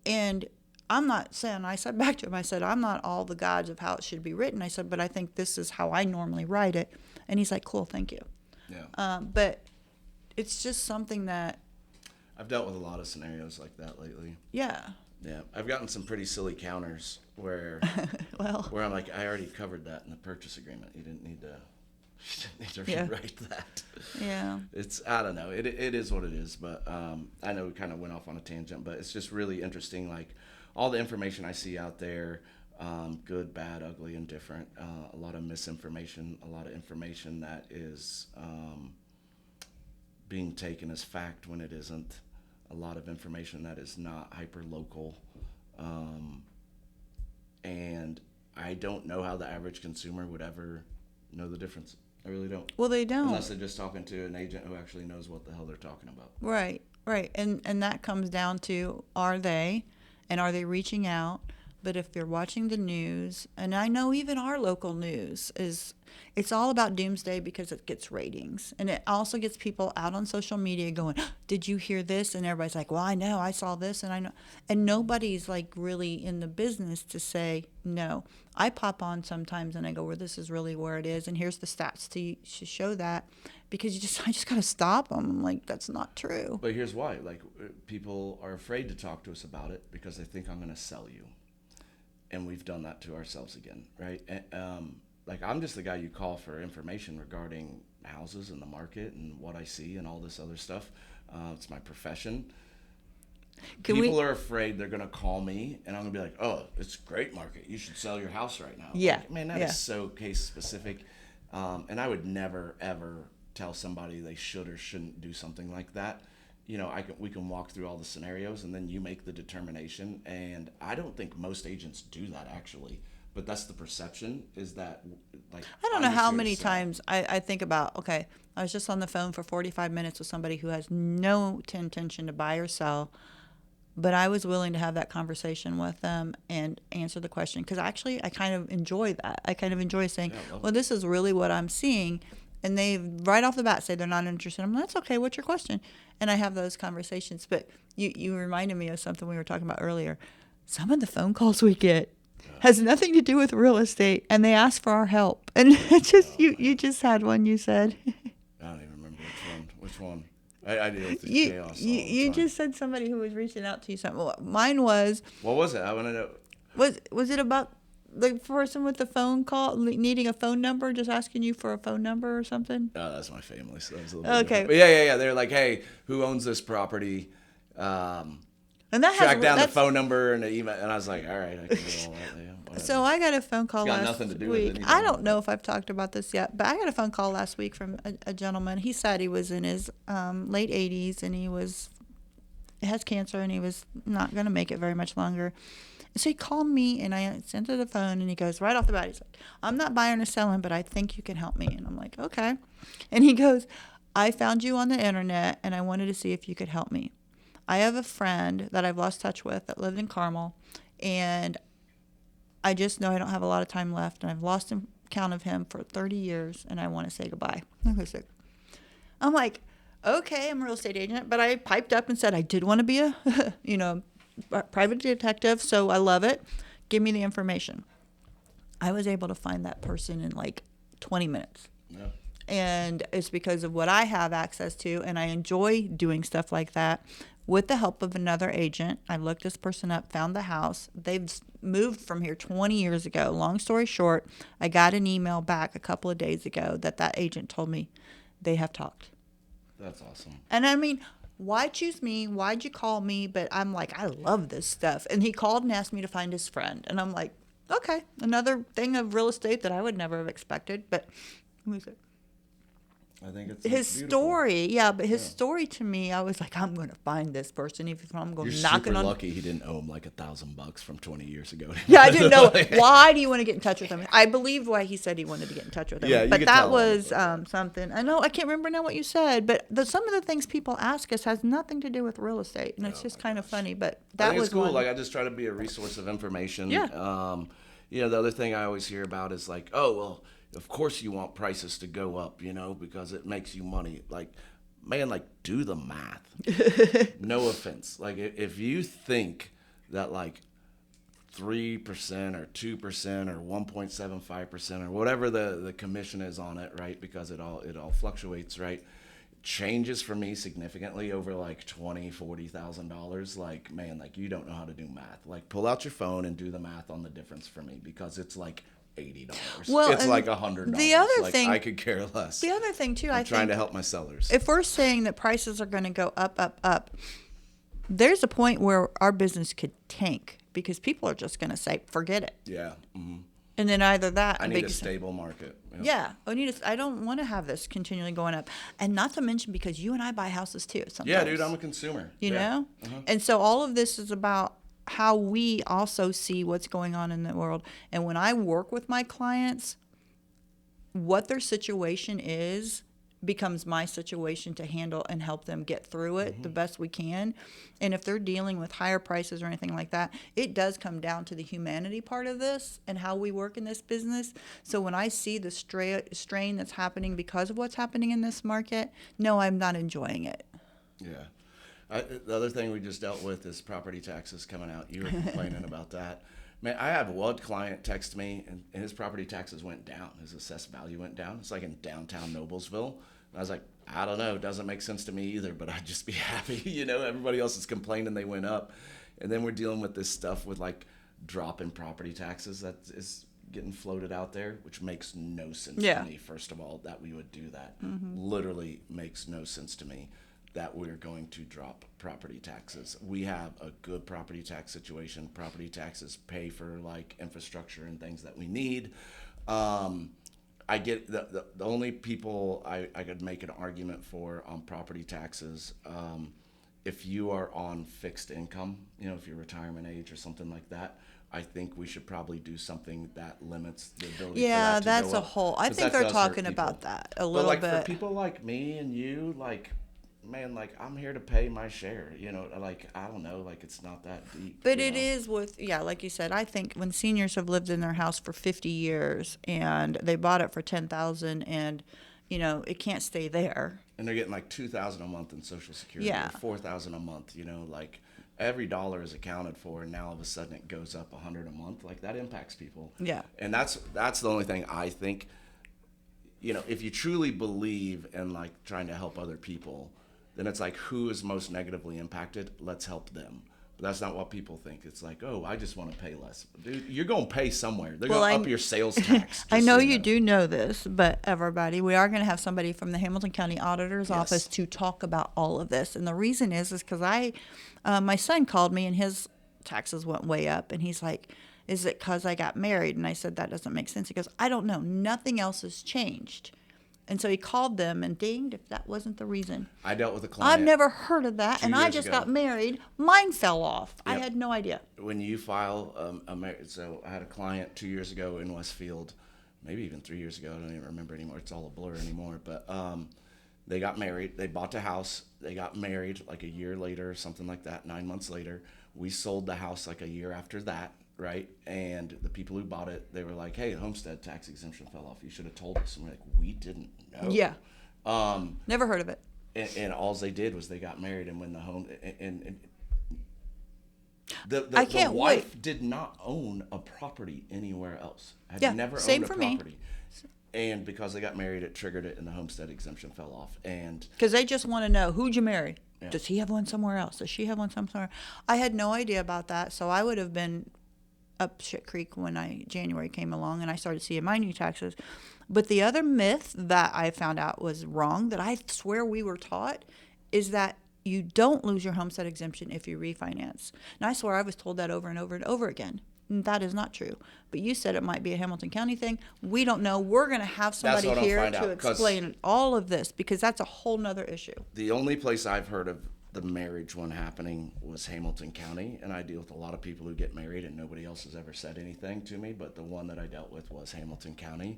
And I'm not saying, I said back to him, I said, I'm not all the gods of how it should be written. I said, but I think this is how I normally write it. And he's like, cool, thank you. Yeah. But it's just something that. I've dealt with a lot of scenarios like that lately. Yeah. Yeah. I've gotten some pretty silly counters where where I'm like, I already covered that in the purchase agreement. You didn't need to rewrite that. Yeah. It's, I don't know. It is what it is. But I know we kind of went off on a tangent, but it's just really interesting. Like all the information I see out there, good, bad, ugly, and different. A lot of misinformation, a lot of information that is being taken as fact when it isn't. A lot of information that is not hyper-local. And I don't know how the average consumer would ever know the difference. I really don't. Well, they don't. Unless they're just talking to an agent who actually knows what the hell they're talking about. Right. And that comes down to, are they reaching out? But if you're watching the news, and I know even our local news it's all about doomsday because it gets ratings. And it also gets people out on social media going, did you hear this? And everybody's like, well, I know, I saw this, and I know. And nobody's like really in the business to say, no. I pop on sometimes and I go, well, this is really where it is. And here's the stats to show that. Because I just got to stop them. I'm like, that's not true. But here's why. Like, people are afraid to talk to us about it because they think I'm going to sell you. And we've done that to ourselves again, right? Like, I'm just the guy you call for information regarding houses and the market and what I see and all this other stuff. It's my profession. People are afraid they're going to call me and I'm going to be like, oh, it's a great market. You should sell your house right now. Yeah. Like, man, that is so case specific. And I would never, ever tell somebody they should or shouldn't do something like that. You know, we can walk through all the scenarios and then you make the determination. And I don't think most agents do that actually, but that's the perception is that, like, I don't know how many times I think about, okay, I was just on the phone for 45 minutes with somebody who has no intention to buy or sell, but I was willing to have that conversation with them and answer the question. Because actually, I kind of enjoy that. I kind of enjoy saying, well, this is really what I'm seeing. And they right off the bat say they're not interested. I'm like, that's okay. What's your question? And I have those conversations. But you reminded me of something we were talking about earlier. Some of the phone calls we get has nothing to do with real estate, and they ask for our help. And it's just you just had one. You said. I don't even remember which one. I deal with this chaos. You just said somebody who was reaching out to you. Something. Well, mine was. What was it? I want to know. Was it about the person with the phone call needing a phone number, just asking you for a phone number or something? Oh, that's my family, so that was a little bit okay. different. But yeah. They're like, hey, who owns this property? And that track down the phone number and the email, and I was like, all right, I can do all that. Yeah, so I got a phone call last week. I don't know if I've talked about this yet, but I got a phone call last week from a gentleman. He said he was in his late 80s and he has cancer and he was not going to make it very much longer. So he called me and I answered the phone and he goes right off the bat, he's like, I'm not buying or selling, but I think you can help me. And I'm like, okay. And he goes, I found you on the internet and I wanted to see if you could help me. I have a friend that I've lost touch with that lived in Carmel, and I just know I don't have a lot of time left, and I've lost count of him for 30 years, and I want to say goodbye. I'm like, okay, I'm a real estate agent, but I piped up and said I did want to be a private detective, so I love it. Give me the information. I was able to find that person in like 20 minutes. Yeah. And it's because of what I have access to, and I enjoy doing stuff like that. With the help of another agent, I looked this person up, found the house. They've moved from here 20 years ago. Long story short, I got an email back a couple of days ago that agent told me they have talked. That's awesome. And I mean, why choose me? Why'd you call me? But I'm like, I love this stuff. And he called and asked me to find his friend. And I'm like, okay, another thing of real estate that I would never have expected. But who is it? I think it's his story, but his story to me, I was like, I'm going to find this person. Even if I'm going You're knocking super on. lucky he didn't owe him like $1,000 from 20 years ago. Yeah, I didn't know. Why do you want to get in touch with him? I believe why he said he wanted to get in touch with him. Yeah, but that was something. I know I can't remember now what you said, but some of the things people ask us has nothing to do with real estate, and it's just kind of funny. But that was cool. one. Like I just try to be a resource of information. Yeah. The other thing I always hear about is like, oh well. Of course you want prices to go up, because it makes you money. Like, man, like, do the math. No offense. Like, if you think that, like, 3% or 2% or 1.75% or whatever the commission is on it, right? Because it all fluctuates, right? Changes for me significantly over like $40,000. Like, man, like, you don't know how to do math. Like, pull out your phone and do the math on the difference for me, because it's like $80. Well, it's like $100. the other like, thing, I could care less. The other thing too, I'm trying to help my sellers. If we're saying that prices are going to go up, up, up, there's a point where our business could tank because people are just going to say, forget it. Yeah. Mm-hmm. And then either that, I need a stable market. Yeah, I don't want to have this continually going up, and not to mention because you and I buy houses too. Sometimes. Yeah, dude, I'm a consumer. You know, and so all of this is about how we also see what's going on in the world. And when I work with my clients, what their situation is becomes my situation to handle and help them get through it the best we can. And if they're dealing with higher prices or anything like that, it does come down to the humanity part of this and how we work in this business. So when I see the strain that's happening because of what's happening in this market, no, I'm not enjoying it. Yeah. The other thing we just dealt with is property taxes coming out. You were complaining about that. Man, I had one client text me, and his property taxes went down. His assessed value went down. It's like in downtown Noblesville. And I was like, I don't know. It doesn't make sense to me either, but I'd just be happy. You know, everybody else is complaining they went up. And then we're dealing with this stuff with, like, drop in property taxes that is getting floated out there, which makes no sense to me, first of all, that we would do that. Literally makes no sense to me that we're going to drop property taxes. We have a good property tax situation. Property taxes pay for, like, infrastructure and things that we need. I get the only people I could make an argument for on property taxes, if you are on fixed income, you know, if you're retirement age or something like that, I think we should probably do something that limits the ability for that to that's go a up. whole, I think they're talking about that a little bit. But, like, for people like me and you, like, man, like, I'm here to pay my share, you know, like, I don't know, like, it's not that deep. But it is with, like you said, I think when seniors have lived in their house for 50 years and they bought it for $10,000 and, you know, it can't stay there. And they're getting like $2,000 a month in Social Security or $4,000 a month, you know, like, every dollar is accounted for, and now all of a sudden it goes up $100 a month. Like, that impacts people. Yeah. And that's the only thing I think, you know, if you truly believe in, like, trying to help other people, then it's like, who is most negatively impacted? Let's help them. But that's not what people think. It's like, oh, I just want to pay less. Dude, you're going to pay somewhere. They're going to up your sales tax. I know you do know this, but everybody, we are going to have somebody from the Hamilton County Auditor's Office to talk about all of this. And the reason is because my son called me and his taxes went way up. And he's like, is it because I got married? And I said, that doesn't make sense. He goes, I don't know. Nothing else has changed. And so he called them and dinged if that wasn't the reason. I dealt with a client. I've never heard of that. And I just got married. Mine fell off. Yep. I had no idea. When you file so I had a client 2 years ago in Westfield, maybe even 3 years ago. I don't even remember anymore. It's all a blur anymore. But they got married. They bought the house. They got married like a year later or something like that, 9 months later. We sold the house like a year after that. Right, and the people who bought it, they were like, "Hey, homestead tax exemption fell off. You should have told us." And we're like, "We didn't know." Yeah. Never heard of it. And all they did was they got married, and when the home and the wife did not own a property anywhere else. Had never owned a property. And because they got married, it triggered it, and the homestead exemption fell off. And because they just want to know, who'd you marry? Yeah. Does he have one somewhere else? Does she have one somewhere? I had no idea about that, so I would have been up shit creek when January came along and I started seeing my new taxes. But the other myth that I found out was wrong, that I swear we were taught, is that you don't lose your homestead exemption if you refinance. And I swear I was told that over and over and over again. And that is not true. But you said it might be a Hamilton County thing. We don't know. We're going to have somebody here to explain all of this, because that's a whole nother issue. The only place I've heard of the marriage one happening was Hamilton County, and I deal with a lot of people who get married and nobody else has ever said anything to me, but the one that I dealt with was Hamilton County.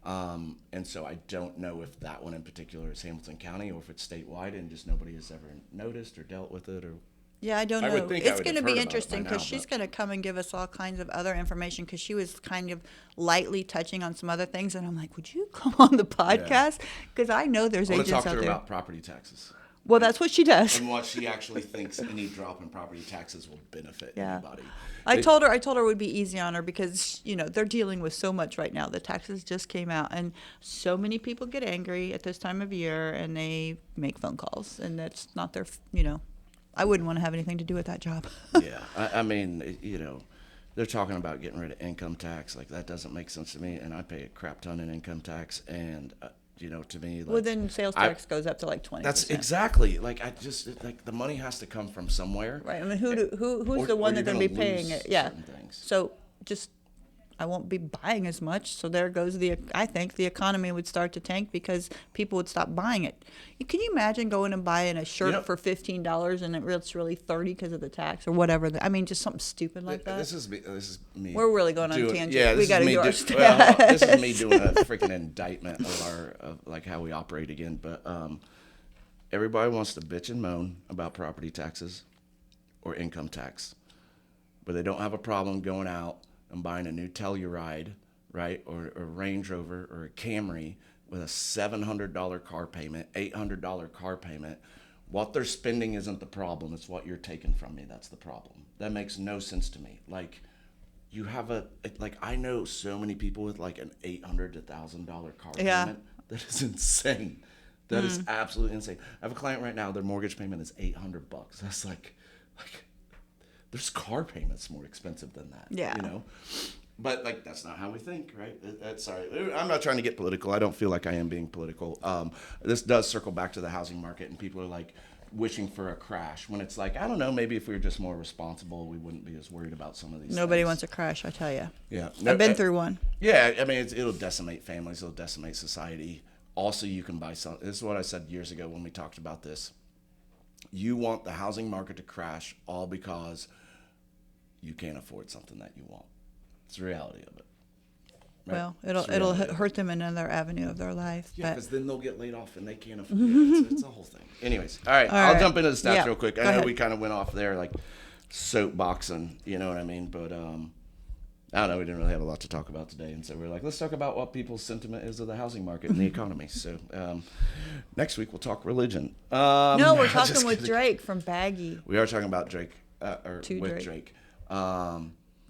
And so I don't know if that one in particular is Hamilton County or if it's statewide and just nobody has ever noticed or dealt with it or Yeah, I don't I know. would think I It's would going to have be heard about it interesting by because now, she's but- going to come and give us all kinds of other information because she was kind of lightly touching on some other things. And I'm like, would you come on the podcast? Because I know there's I want to agents talk to out her there. about property taxes Well, that's what she does. and what she actually thinks any drop in property taxes will benefit Yeah. anybody. I told her it would be easy on her because, they're dealing with so much right now. The taxes just came out and so many people get angry at this time of year and they make phone calls and that's not their, I wouldn't want to have anything to do with that job. Yeah, I mean, they're talking about getting rid of income tax. Like, that doesn't make sense to me, and I pay a crap ton in income tax, and, to me, like... Well, then sales tax goes up to like 20%. That's exactly, like, the money has to come from somewhere. Right. I mean, who's or the one you're that's going to be gonna paying lose it? Yeah. certain things. So just, I won't be buying as much. So there goes I think the economy would start to tank because people would stop buying it. Can you imagine going and buying a shirt for $15 and it's really $30 because of the tax or whatever? I mean, just something stupid like that. This is me. We're really going on a tangent. Yeah, We got to do our well, this is me doing a freaking indictment of like how we operate again. But everybody wants to bitch and moan about property taxes or income tax, but they don't have a problem going out and buying a new Telluride, right, or a Range Rover or a Camry with a $700 car payment, $800 car payment. What they're spending isn't the problem. It's what you're taking from me. That's the problem. That makes no sense to me. Like, you have I know so many people with like an $800 to $1,000 car payment. That is insane. That is absolutely insane. I have a client right now, their mortgage payment is $800. That's like there's car payments more expensive than that. Yeah. But that's not how we think, right? Sorry, I'm not trying to get political. I don't feel like I am being political. This does circle back to the housing market, and people are like wishing for a crash when it's like, I don't know, maybe if we were just more responsible, we wouldn't be as worried about some of these Nobody things. wants a crash, I tell you. Yeah. I've been through one. Yeah, I mean, it'll decimate families. It'll decimate society. Also, you can buy some. This is what I said years ago when we talked about this. You want the housing market to crash all because you can't afford something that you want. It's the reality of it. Right? Well, it'll hurt them in another avenue of their life. Yeah, but because then they'll get laid off and they can't afford it. It's a whole thing. Anyways, all right, I'll jump into the stats real quick. I know we kind of went off there like soapboxing, you know what I mean? But I don't know, we didn't really have a lot to talk about today. And so we're like, let's talk about what people's sentiment is of the housing market and the economy. So next week we'll talk religion. No, we're talking with Drake from Baggy. We are talking about Drake, To with Drake. Drake.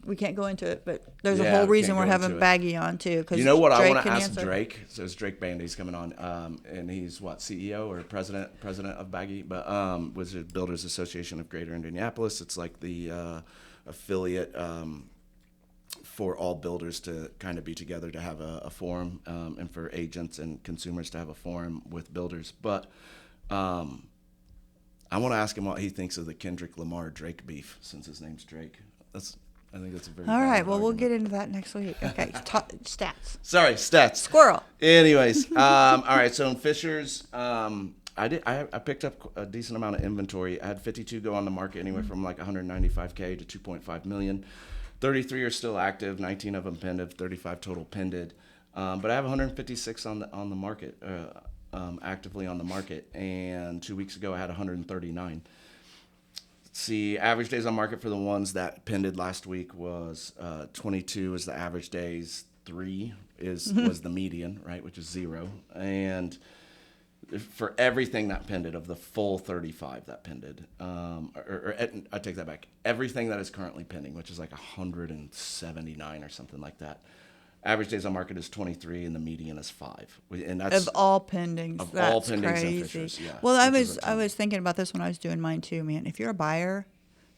We can't go into it, but there's a Yeah, whole we reason can't we're go having into it. Baggy on too. Cause You know what Drake I want to can ask answer. Drake? So it's Drake Bandy's coming on, and he's what, CEO or president of Baggy, but was the Builders Association of Greater Indianapolis. It's like the affiliate for all builders to kind of be together to have a forum, and for agents and consumers to have a forum with builders. But I want to ask him what he thinks of the Kendrick Lamar Drake beef, since his name's Drake. I think that's a very All valid right, well, we'll argument. get into that next week. Okay, stats. Sorry, stats. Squirrel. Anyways, all right. So in Fishers, I picked up a decent amount of inventory. I had 52 go on the market, anywhere from like 195K to 2.5 million. 33 are still active. 19 of them pended. 35 total pended. But I have 156 on the market, actively on the market. And 2 weeks ago, I had 139. See, average days on market for the ones that pended last week was 22 is the average days. 3 was the median, right, which is 0. And for everything that pended, of the full 35 that pended, I take that back. Everything that is currently pending, which is like 179 or something like that. Average days on market is 23, and the median is 5. And that's Of all pendings. of That's all pendings and crazy. Fishers, yeah, Well, I which is a was ton. thinking about this when I was doing mine too, man. If you're a buyer,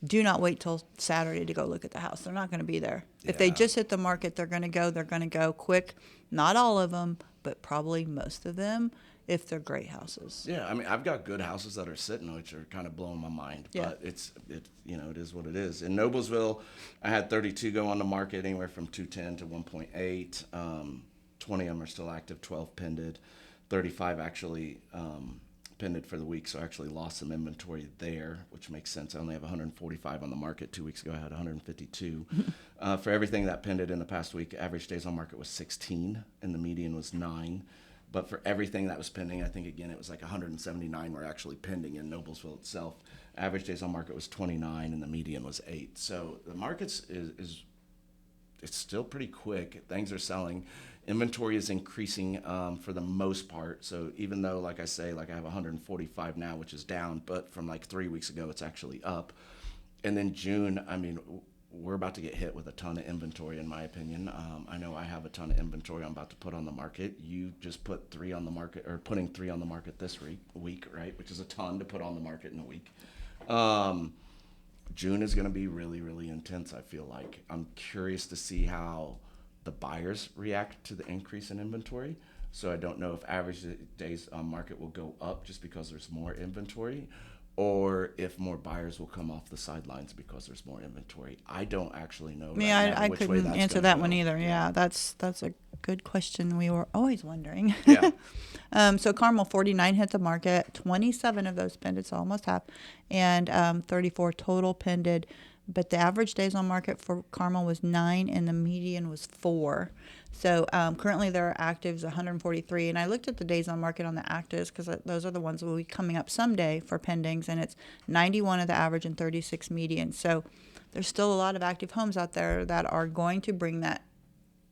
do not wait till Saturday to go look at the house. They're not going to be there. If they Yeah. just hit the market, they're going to go quick. Not all of them, but probably most of them, if they're great houses. Yeah, I mean, I've got good houses that are sitting, which are kind of blowing my mind. Yeah. But it is what it is. In Noblesville, I had 32 go on the market, anywhere from 210 to 1.8. 20 of them are still active, 12 pended. 35 actually pended for the week, so I actually lost some inventory there, which makes sense. I only have 145 on the market. 2 weeks ago, I had 152. For everything that pended in the past week, average days on market was 16, and the median was 9. But for everything that was pending, I think, again, it was like 179 were actually pending in Noblesville itself. Average days on market was 29, and the median was 8. So the market's is it's still pretty quick. Things are selling. Inventory is increasing for the most part. So even though, like I say, like I have 145 now, which is down, but from like 3 weeks ago, it's actually up. And then June, I mean, we're about to get hit with a ton of inventory, in my opinion. I know I have a ton of inventory I'm about to put on the market. You just put 3 on the market, or putting 3 on the market this week, right? Which is a ton to put on the market in a week. June is going to be really, really intense, I feel like. I'm curious to see how the buyers react to the increase in inventory. So I don't know if average days on market will go up just because there's more inventory, or if more buyers will come off the sidelines because there's more inventory. I don't actually know. Yeah, now I which way couldn't that's answer gonna that go. one either. Yeah, that's a good question. We were always wondering. Yeah. So Carmel 49 hit the market, 27 of those pended, so almost half, and 34 total pended. But the average days on market for Carmel was 9, and the median was 4. So currently there are actives 143, and I looked at the days on market on the actives because those are the ones that will be coming up someday for pendings, and it's 91 of the average and 36 median. So there's still a lot of active homes out there that are going to bring that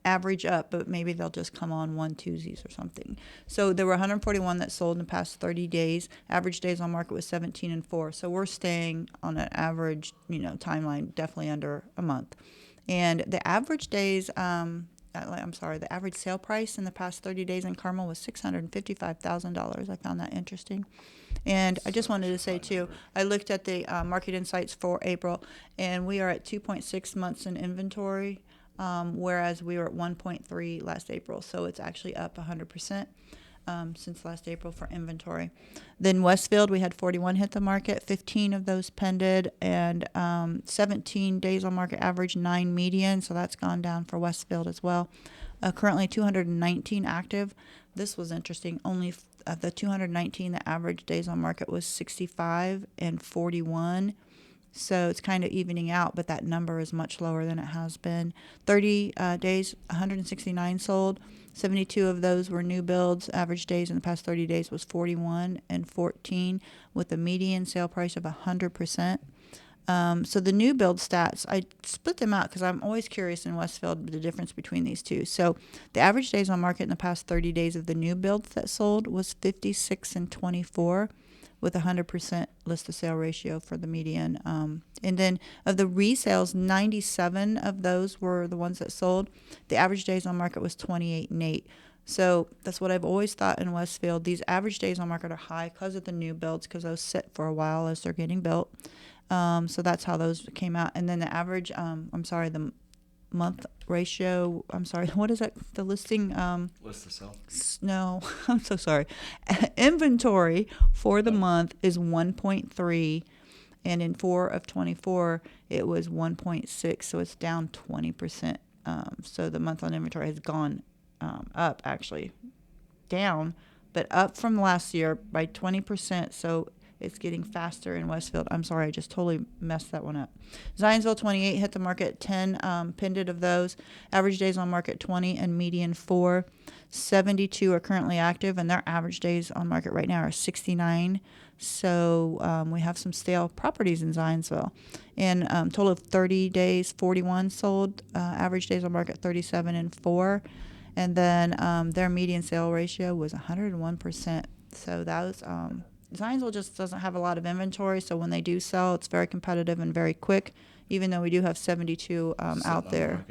average up, but maybe they'll just come on 1-2s or something. So there were 141 that sold in the past 30 days. Average days on market was 17 and 4. So we're staying on an average, timeline definitely under a month. And the average days, the average sale price in the past 30 days in Carmel was $655,000. I found that interesting. And I just wanted to say, too, I looked at the market insights for April, and we are at 2.6 months in inventory, whereas we were at 1.3 last April. So it's actually up 100% since last April for inventory. Then Westfield, we had 41 hit the market, 15 of those pended, and 17 days on market average, 9 median. So that's gone down for Westfield as well. Currently 219 active. This was interesting. Only of the 219, the average days on market was 65 and 41. So it's kind of evening out, but that number is much lower than it has been. 30 days, 169 sold. 72 of those were new builds. Average days in the past 30 days was 41 and 14, with a median sale price of 100%. So the new build stats, I split them out because I'm always curious in Westfield the difference between these two. So the average days on market in the past 30 days of the new builds that sold was 56 and 24. With 100% list to sale ratio for the median. And then of the resales, 97 of those were the ones that sold. The average days on market was 28 and 8. So that's what I've always thought in Westfield. These average days on market are high because of the new builds, because those sit for a while as they're getting built. So that's how those came out. And then the average, the month ratio, what is that? The listing? List to sell. No, I'm so sorry. Inventory for the month is 1.3, and in 4 of 24, it was 1.6, so it's down 20%. So the month on inventory has gone up, actually. Down, but up from last year by 20%, so it's getting faster in Westfield. I'm sorry, I just totally messed that one up. Zionsville 28 hit the market, 10 pended of those. Average days on market 20 and median 4. 72 are currently active, and their average days on market right now are 69. So we have some stale properties in Zionsville. And total of 30 days, 41 sold. Average days on market 37 and 4. And then their median sale ratio was 101%. So that was... Zionsville just doesn't have a lot of inventory, so when they do sell, it's very competitive and very quick, even though we do have 72 out there.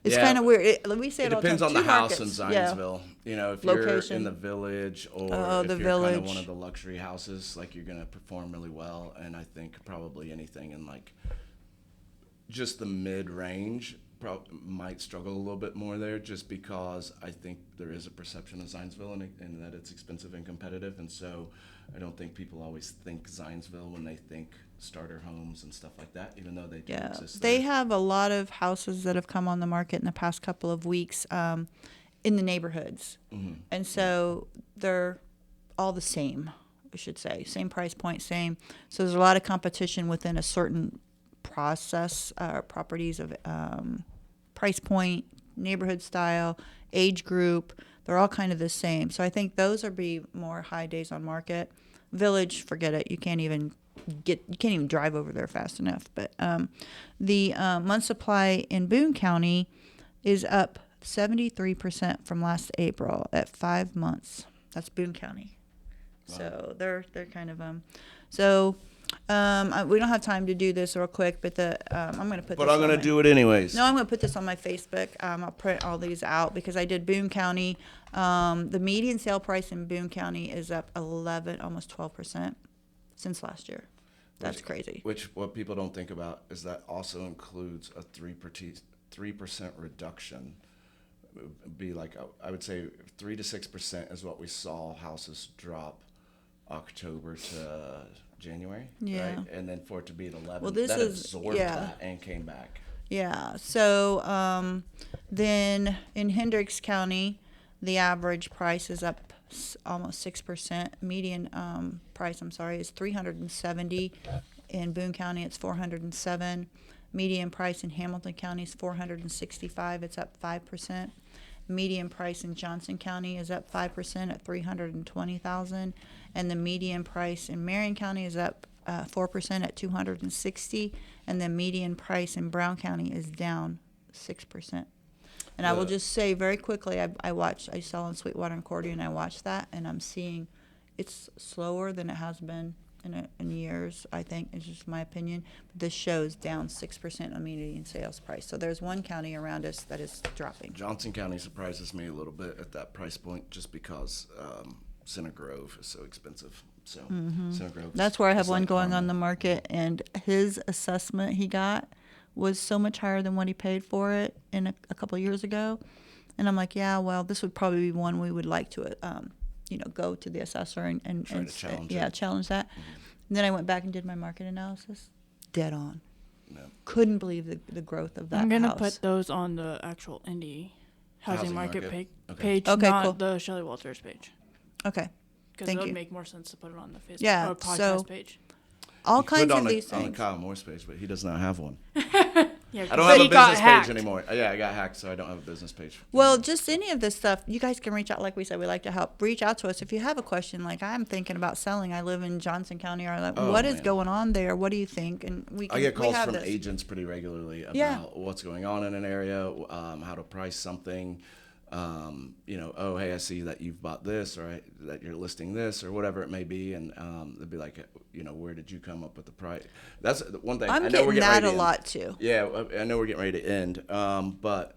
It's kind of weird. We say it all the time. Depends on the house in Zionsville. Yeah. If Location. you're in the village or if you're kind of one of the luxury houses, like, you're going to perform really well. And I think probably anything in like just the mid-range might struggle a little bit more there, just because I think there is a perception of Zionsville and that it's expensive and competitive. And so I don't think people always think Zionsville when they think starter homes and stuff like that, even though they do exist there. They have a lot of houses that have come on the market in the past couple of weeks in the neighborhoods. Mm-hmm. And so they're all the same, I should say. Same price point, same. So there's a lot of competition within a certain process, properties of price point, neighborhood style, age group. They're all kind of the same. So I think those are be more high days on market. Village, forget it. You can't even drive over there fast enough. But the month supply in Boone County is up 73% from last April at 5 months. That's Boone County. Wow. So they're kind of we don't have time to do this real quick, but I'm going to put. But I'm going to do it anyways. No, I'm going to put this on my Facebook. I'll print all these out because I did Boone County. The median sale price in Boone County is up 11, almost 12% since last year. That's crazy. Which what people don't think about is that also includes a 3% reduction. It would be like, I would say 3 to 6% is what we saw houses drop October to January. Yeah. Right? And then for it to be at 11, well, this is, absorbed that and came back. Yeah. So then in Hendricks County, the average price is up almost 6%. Median price, is $370. In Boone County, it's $407. Median price in Hamilton County is $465. It's up 5%. Median price in Johnson County is up 5% at $320,000, and the median price in Marion County is up 4% at $260,000, and the median price in Brown County is down 6%. And I will just say very quickly, I saw on Sweetwater and Cordy, and I watched that, and I'm seeing it's slower than it has been in years, I think. It's just my opinion. But this shows down 6% on median sales price. So there's one county around us that is dropping. Johnson County surprises me a little bit at that price point just because Center Grove is so expensive. So Center Grove. That's where I have one like going Carmel. on the market, and his assessment he got was so much higher than what he paid for it in a couple of years ago. And I'm like, yeah, well, this would probably be one we would like to go to the assessor and challenge that. Mm-hmm. And then I went back and did my market analysis. Dead on. No. Couldn't believe the growth of that house. I'm going to put those on the actual indie housing market page, okay, not cool. the Shelly Walters page. Okay. Because it would make more sense to put it on the Facebook or podcast page. All kinds of these on things. the Kyle.morris page, but he does not have one. Yeah, I don't have a business page anymore. Yeah, I got hacked, so I don't have a business page. Well, just any of this stuff, you guys can reach out. Like we said, we like to help. Reach out to us if you have a question. Like, I'm thinking about selling. I live in Johnson County. Or like, what is going on there? What do you think? And I get calls from agents pretty regularly about what's going on in an area, how to price something. Oh, hey, I see that you've bought this, or that you're listing this, or whatever it may be, and they'd be like, where did you come up with the price? That's one thing. I'm I know getting we're getting that ready to a lot too. Yeah, I know we're getting ready to end, but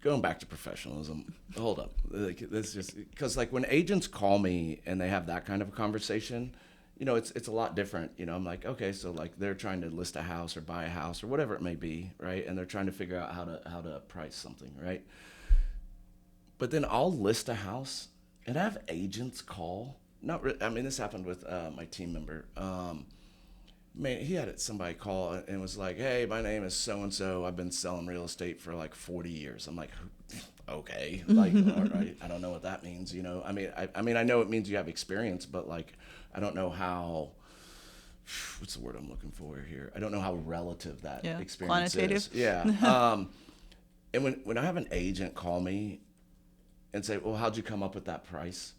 going back to professionalism, hold up, this just because when agents call me and they have that kind of a conversation, it's a lot different. I'm like, okay, so they're trying to list a house or buy a house or whatever it may be, right? And they're trying to figure out how to price something, right? But then I'll list a house and have agents call. This happened with my team member. He had somebody call and was like, hey, my name is so-and-so. I've been selling real estate for 40 years. I'm like, okay, all right. I don't know what that means, I know it means you have experience, but I don't know how, what's the word I'm looking for here? I don't know how relative that experience is. Yeah. And when I have an agent call me and say, well, how'd you come up with that price?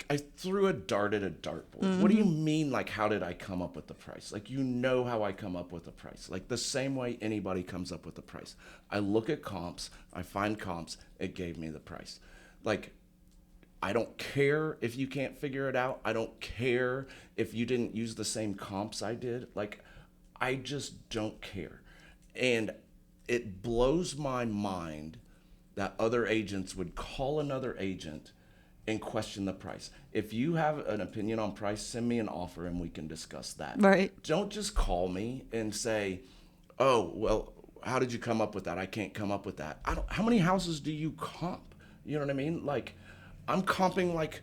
I threw a dart at a dartboard. Mm-hmm. What do you mean, how did I come up with the price? How I come up with a price. The same way anybody comes up with a price. I look at comps, I find comps, it gave me the price. I don't care if you can't figure it out. I don't care if you didn't use the same comps I did. I just don't care. And it blows my mind that other agents would call another agent and question the price. If you have an opinion on price, send me an offer and we can discuss that. Right. Don't just call me and say, oh, well, how did you come up with that? I can't come up with that. How many houses do you comp? You know what I mean? I'm comping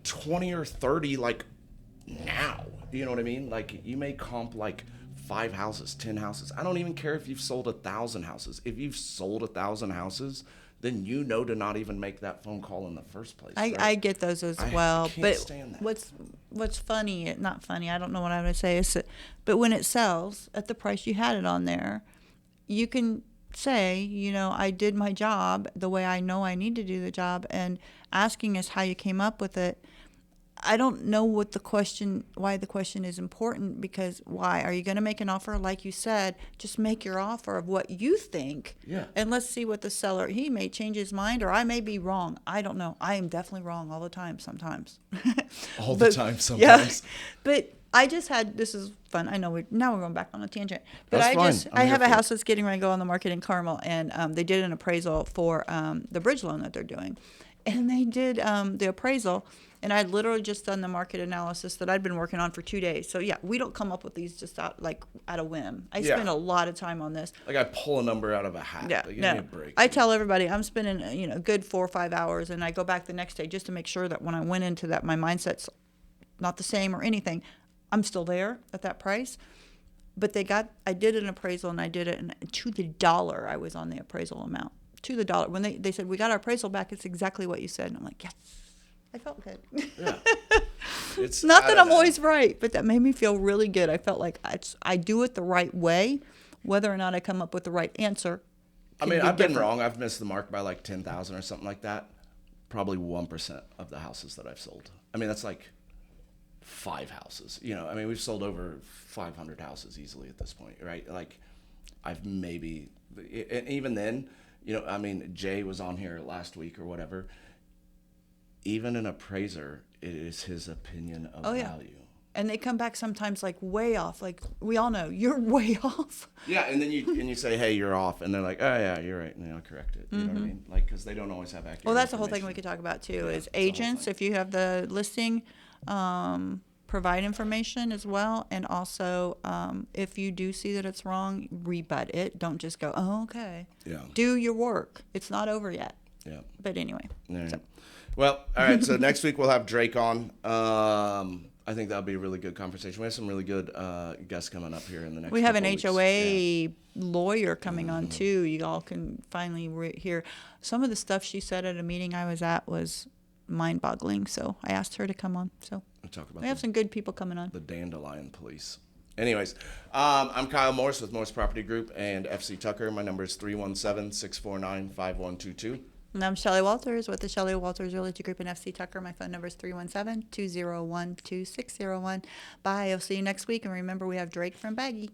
20 or 30 now. You know what I mean? You may comp 5 houses, 10 houses. I don't even care if you've sold 1,000 houses. If you've sold 1,000 houses, then to not even make that phone call in the first place. Right? I get those as well. I can't but stand that. What's funny, not funny, I don't know what I would say, but when it sells at the price you had it on there, you can say, you know, I did my job the way I know I need to do the job, and asking us how you came up with it. I don't know why the question is important, because why? Are you going to make an offer? Like you said, just make your offer of what you think. Yeah. And let's see what the seller, he may change his mind, or I may be wrong. I don't know. I am definitely wrong all the time sometimes. The time sometimes. Yeah. But I just had, this is fun. I know now we're going back on a tangent. But That's fine. I have a house that's getting ready to go on the market in Carmel, and they did an appraisal for the bridge loan that they're doing. And they did the appraisal, and I had literally just done the market analysis that I'd been working on for 2 days. So yeah, we don't come up with these just out of whim. I spend a lot of time on this. Like I pull a number out of a hat. Yeah, Give me a break. I tell everybody I'm spending a good 4 or 5 hours, and I go back the next day just to make sure that when I went into that, my mindset's not the same or anything. I'm still there at that price. But I did an appraisal, and I did it, and to the dollar, I was on the appraisal amount. To the dollar. When they said, we got our appraisal back, it's exactly what you said. And I'm like, yes, I felt good. Yeah. It's not that I'm always right, but that made me feel really good. I felt like I do it the right way, whether or not I come up with the right answer. I mean, I've been wrong. I've missed the mark by like 10,000 or something like that. Probably 1% of the houses that I've sold. I mean, that's like 5 houses. You know, I mean, we've sold over 500 houses easily at this point, right? Like, I've maybe, and even then, you know, I mean, Jay was on here last week or whatever. Even an appraiser, it is his opinion of value. And they come back sometimes like way off. Like, we all know you're way off. Yeah, and then you say, hey, you're off, and they're like, oh yeah, you're right, and they'll correct it. You know what I mean? Like, because they don't always have accurate. Well, that's the whole thing we could talk about too. Is agents, if you have the listing, provide information as well, and also if you do see that it's wrong, rebut it. Don't just go, oh, okay. Yeah. Do your work. It's not over yet. Yeah. But anyway. Yeah. So. Well, all right. So next week we'll have Drake on. I think that'll be a really good conversation. We have some really good guests coming up here in the next. We have an weeks. HOA lawyer coming on too. You all can finally hear some of the stuff she said at a meeting I was at was mind-boggling. So I asked her to come on. So we'll talk about we have some good people coming on. The Dandelion Police. Anyways, I'm Kyle Morris with Morris Property Group and FC Tucker. My number is 317-649-5122. And I'm Shelly Walters with the Shelly Walters Realtor Group and FC Tucker. My phone number is 317-201-2601. Bye. I'll see you next week. And remember, we have Drake from Baggy.